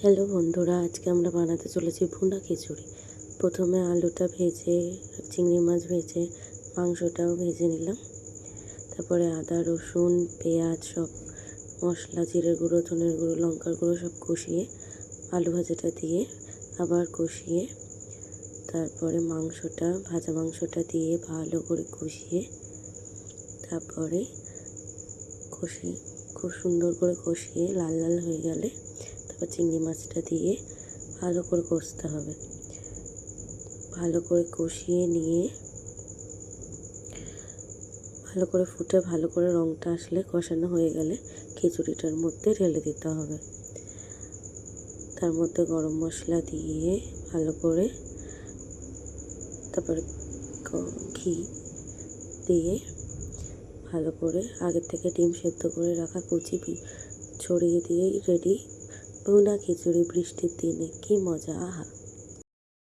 Hello বন্ধুরা, আজকে আমরা বানাতে চলেছি ভুনা খিচুড়ি। প্রথমে আলুটা ভেজে, চিংড়ি মাছ ভেজে, মাংসটাও ভেজে নিলাম। তারপরে আদা রসুন পেঁয়াজ সব মশলা, জিরে গুঁড়ো, ধনের গুঁড়ো, লঙ্কার গুঁড়ো সব কষিয়ে আলু ভাজাটা দিয়ে আবার কষিয়ে, তারপরে ভাজা মাংসটা দিয়ে ভালো করে কষিয়ে, তারপরে খুব সুন্দর করে কষিয়ে লাল লাল হয়ে গেলে তারপর চিংড়ি মাছটা দিয়ে ভালো করে কষতে হবে। ভালো করে কষিয়ে নিয়ে ভালো করে ফুটে ভালো করে রঙটা আসলে, কষানো হয়ে গেলে খিচুড়িটার মধ্যে ঢেলে দিতে হবে। তার মধ্যে গরম মশলা দিয়ে ভালো করে, তারপরে ঘি দিয়ে ভালো করে আগের থেকে ডিম সেদ্ধ করে রাখা কুচি ছড়িয়ে দিয়েই রেডি ভুনা খিচুড়ি। বৃষ্টির দিনে কি মজা, আহা!